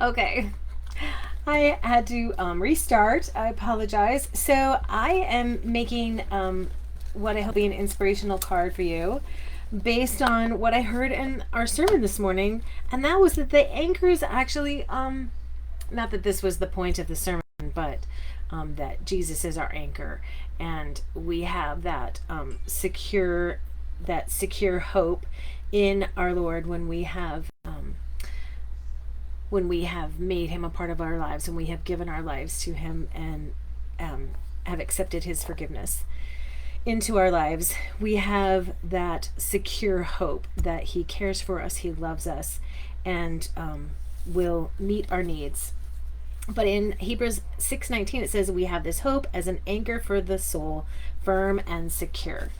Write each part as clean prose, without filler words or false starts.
Okay. I had to restart. I apologize. So I am making what I hope will be an inspirational card for you based on what I heard in our sermon this morning, and that was that the anchor is actually not that this was the point of the sermon, but that Jesus is our anchor, and we have that secure hope in our Lord when we have made him a part of our lives and we have given our lives to him and um, have accepted his forgiveness into our lives. We have that secure hope that he cares for us, he loves us, and will meet our needs. But in Hebrews 6:19 it says we have this hope as an anchor for the soul, firm and secure.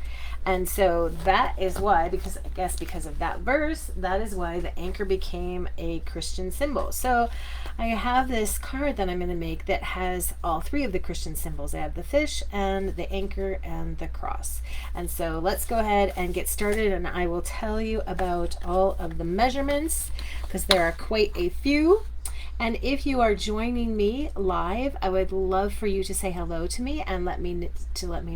And so that is why, because I guess because of that verse, that is why the anchor became a Christian symbol. So I have this card that I'm going to make that has all three of the Christian symbols. I have the fish and the anchor and the cross. And so let's go ahead and get started, and I will tell you about all of the measurements because there are quite a few. And if you are joining me live, I would love for you to say hello to me and let me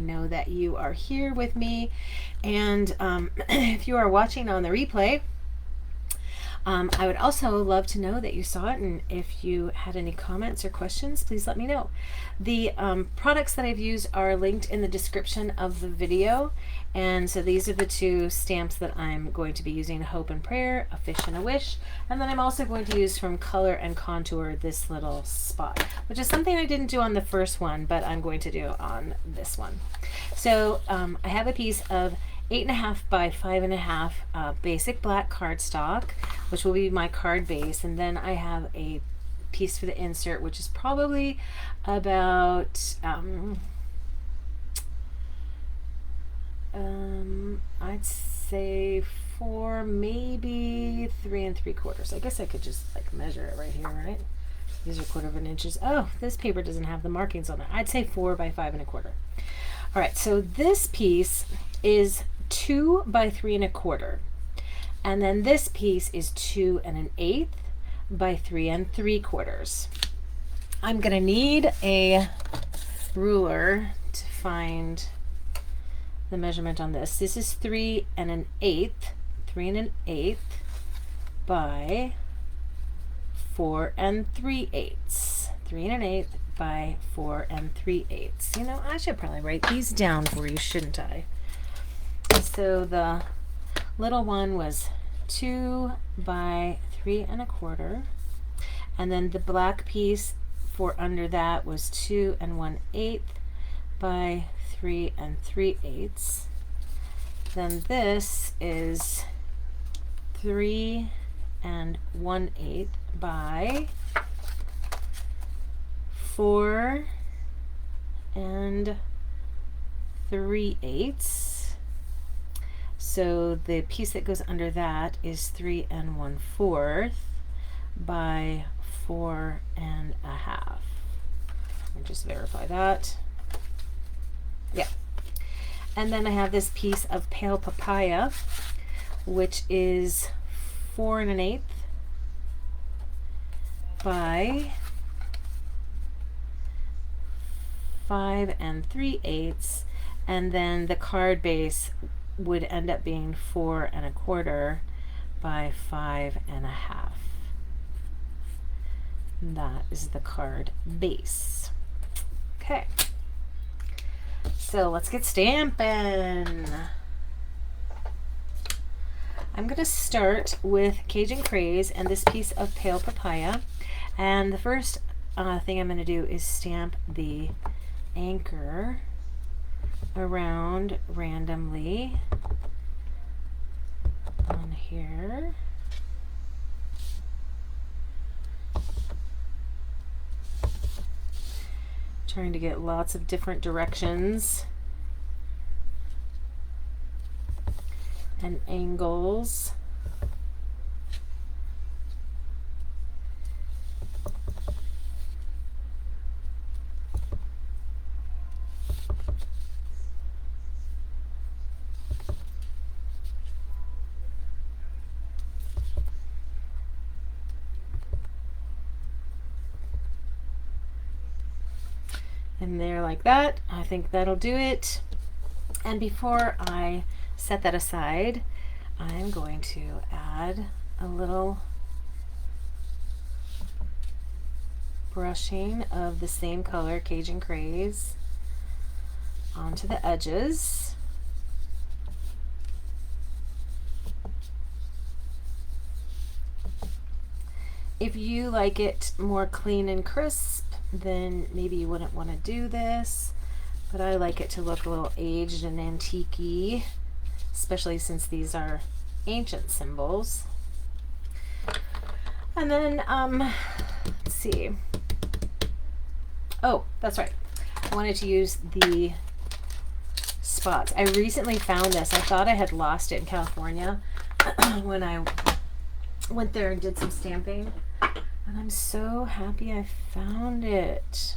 know that you are here with me. And if you are watching on the replay, I would also love to know that you saw it, and if you had any comments or questions, please let me know. The products that I've used are linked in the description of the video, and so these are the two stamps that I'm going to be using: Hope and Prayer, A Fish and a Wish, and then I'm also going to use from Color and Contour this little spot, which is something I didn't do on the first one, but I'm going to do on this one. So I have a piece of 8.5 by 5.5 basic black cardstock, which will be my card base, and then I have a piece for the insert, which is probably about I'd say 4, maybe 3 3/4. I guess I could just like measure it right here, right? These are 1/4 inches. Oh, this paper doesn't have the markings on it. I'd say 4 by 5 1/4. All right, so this piece is 2 by 3 1/4, and then this piece is 2 1/8 by 3 3/4. I'm gonna need a ruler to find the measurement on this. This is 3 1/8, 3 1/8 by 4 3/8, 3 1/8 by 4 3/8. You know, I should probably write these down for you, shouldn't I? So the little one was 2 by 3 1/4, and then the black piece for under that was 2 1/8 by 3 3/8. Then this is 3 1/8 by 4 3/8. So the piece that goes under that is 3 1/4 by 4 1/2. Let me just verify that. Yeah. And then I have this piece of pale papaya, which is 4 1/8 by 5 3/8, and then the card base would end up being 4 1/4 by 5 1/2. That is the card base. Okay, so let's get stamping. I'm going to start with Cajun Craze and this piece of pale papaya, and the first thing I'm going to do is stamp the anchor around randomly on here. Trying to get lots of different directions and angles. in there like that. I think that'll do it. And before I set that aside, I'm going to add a little brushing of the same color, Cajun Craze, onto the edges. If you like it more clean and crisp, then maybe you wouldn't want to do this, but I like it to look a little aged and antique-y, especially since these are ancient symbols. And then, let's see. Oh, that's right. I wanted to use the spots. I recently found this. I thought I had lost it in California when I went there and did some stamping. And I'm so happy I found it.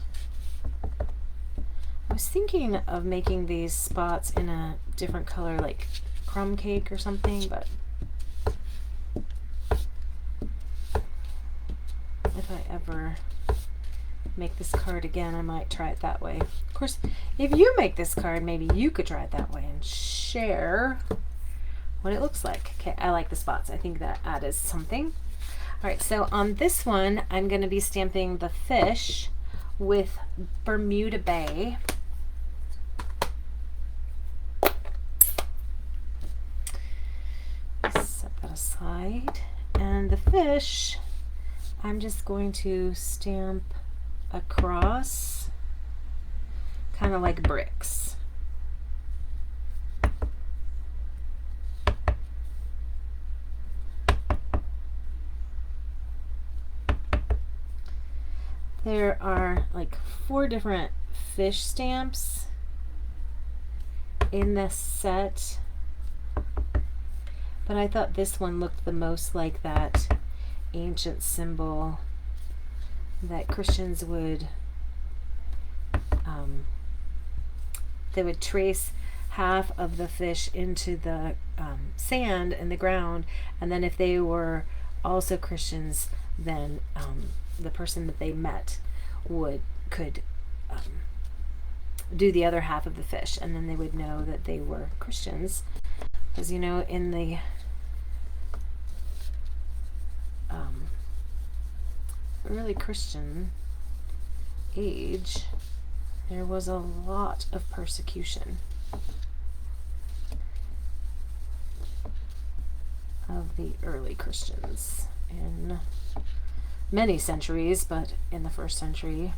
I was thinking of making these spots in a different color, like crumb cake or something, but if I ever make this card again, I might try it that way. Of course, if you make this card, maybe you could try it that way and share what it looks like. Okay, I like the spots. I think that added something. All right, so on this one, I'm going to be stamping the fish with Bermuda Bay. Set that aside. And the fish, I'm just going to stamp across, kind of like bricks. There are like 4 different fish stamps in this set, but I thought this one looked the most like that ancient symbol that Christians would they would trace half of the fish into the sand in the ground, and then if they were also Christians, then the person that they met could do the other half of the fish, and then they would know that they were Christians. Because, you know, in the early Christian age, there was a lot of persecution of the early Christians in many centuries, but in the first century.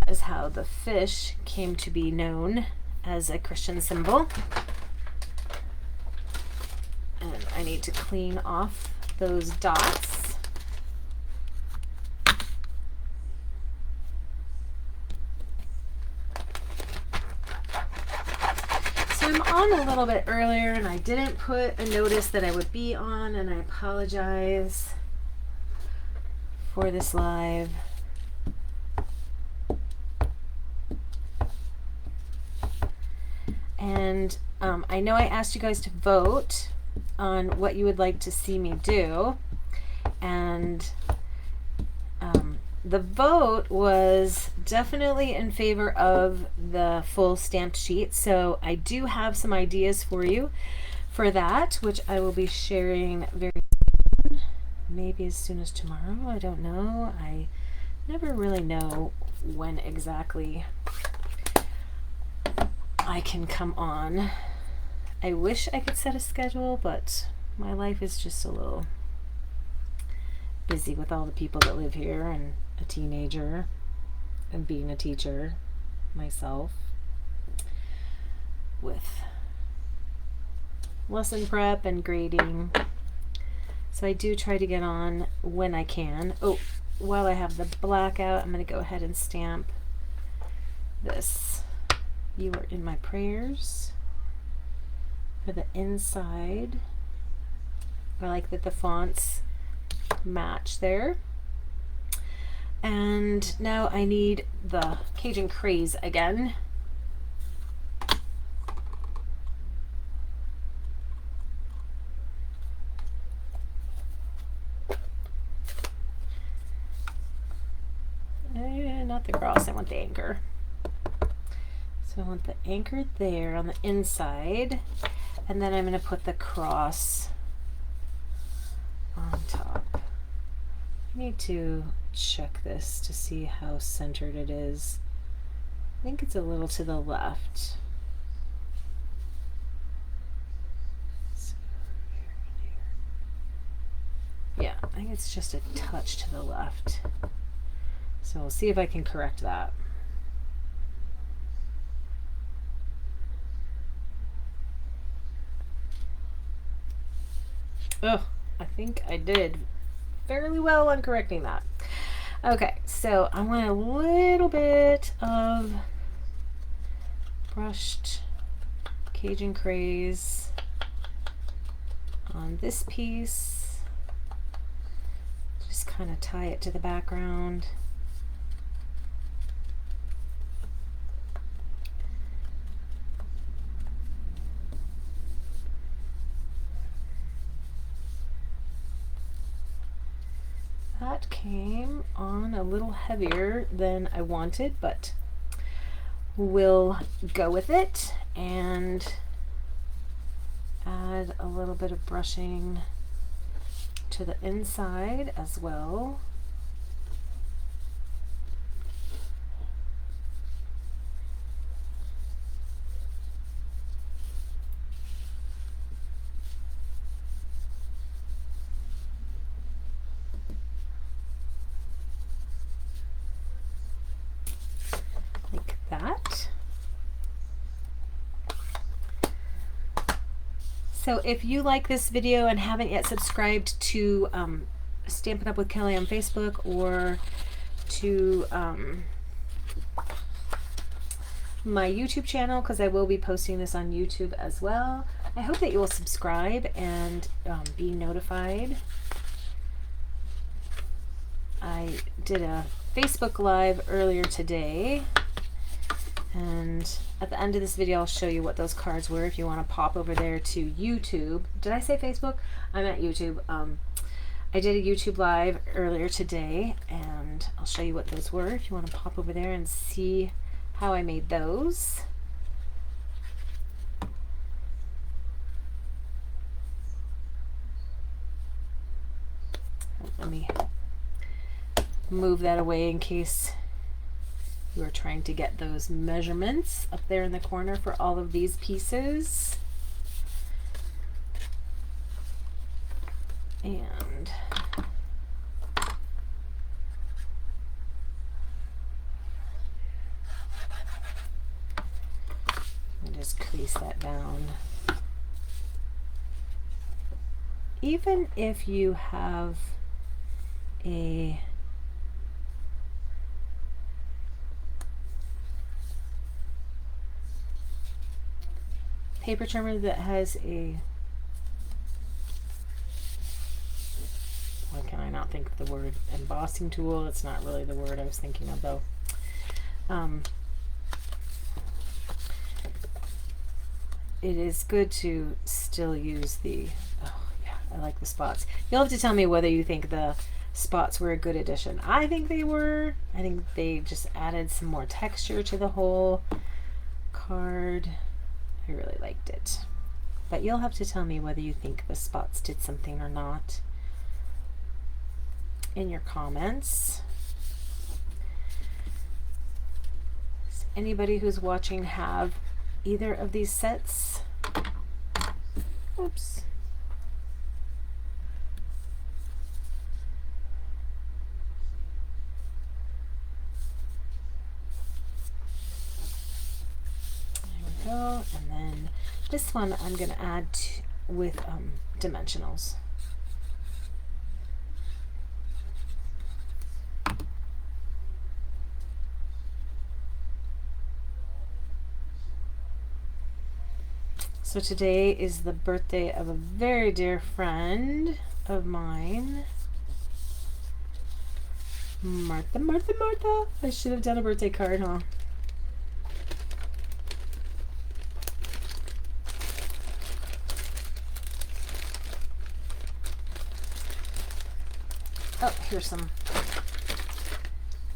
That is how the fish came to be known as a Christian symbol. And I need to clean off those dots. So I'm on a little bit earlier, and I didn't put a notice that I would be on, and I apologize for this live. And I know I asked you guys to vote on what you would like to see me do, and the vote was definitely in favor of the full stamped sheet. So I do have some ideas for you for that, which I will be sharing very soon, maybe as soon as tomorrow. I don't know. I never really know when exactly I can come on. I wish I could set a schedule, but my life is just a little busy with all the people that live here, and a teenager, and being a teacher myself, with lesson prep and grading. So I do try to get on when I can. Oh, while I have the black out, I'm going to go ahead and stamp this. You are in my prayers for the inside. I like that the fonts match there. And now I need the Cajun Craze again. not the cross, I want the anchor. So I want the anchor there on the inside, and then I'm going to put the cross on top. I need to check this to see how centered it is. I think it's a little to the left. Yeah, I think it's just a touch to the left. So we'll see if I can correct that. Oh, I think I did fairly well on correcting that. Okay, so I want a little bit of brushed Cajun Craze on this piece. Just kind of tie it to the background. That came on a little heavier than I wanted, but we'll go with it and add a little bit of brushing to the inside as well. Like that. So if you like this video and haven't yet subscribed to Stampin' Up with Kelly on Facebook, or to my YouTube channel, because I will be posting this on YouTube as well, I hope that you will subscribe and be notified. I did a Facebook Live earlier today, and at the end of this video I'll show you what those cards were if you want to pop over there to YouTube. Did I say Facebook? I'm at YouTube. I did a YouTube Live earlier today, and I'll show you what those were if you want to pop over there and see how I made those. Let me move that away in case you are trying to get those measurements up there in the corner for all of these pieces. And just crease that down. Even if you have a paper trimmer that has a, why can I not think of the word, embossing tool? It's not really the word I was thinking of though. It is good to still use the, oh yeah, I like the spots. You'll have to tell me whether you think the spots were a good addition. I think they were. I think they just added some more texture to the whole card. I really liked it. But you'll have to tell me whether you think the spots did something or not in your comments. Does anybody who's watching have either of these sets? Oops. Go, and then this one I'm going to add with dimensionals. So today is the birthday of a very dear friend of mine, Martha. I should have done a birthday card, huh?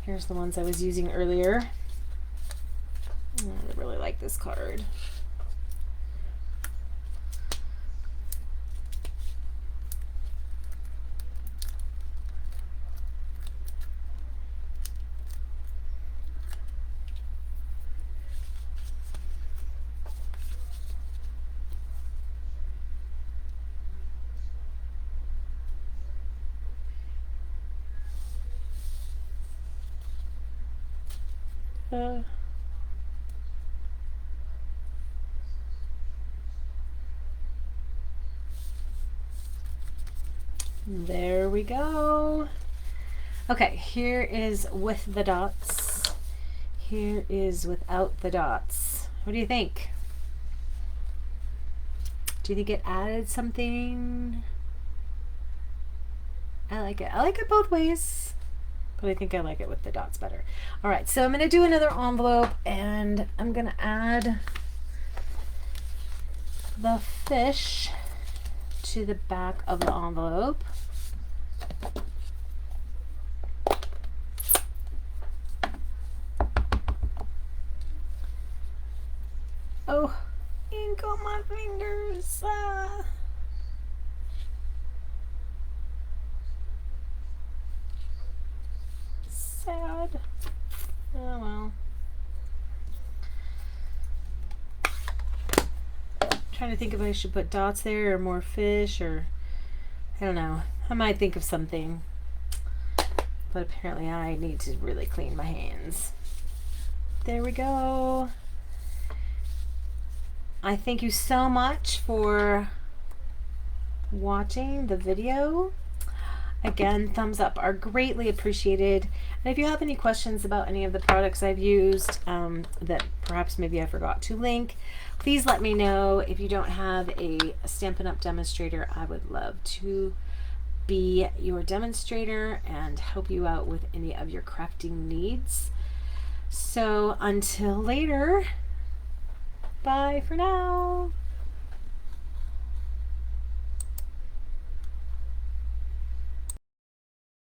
Here's the ones I was using earlier. I really like this card. There we go. Okay, here is with the dots. Here is without the dots. What do you think? Do you think it added something? I like it. I like it both ways, but I think I like it with the dots better. All right, so I'm going to do another envelope, and I'm going to add the fish to the back of the envelope. Oh, ink on my fingers. Sad. Oh well. Trying to think if I should put dots there or more fish, or I don't know. I might think of something, but apparently I need to really clean my hands. There we go. I thank you so much for watching the video. Again, thumbs up are greatly appreciated. And if you have any questions about any of the products I've used that perhaps maybe I forgot to link, please let me know. If you don't have a Stampin' Up! Demonstrator, I would love to be your demonstrator and help you out with any of your crafting needs. So until later, bye for now.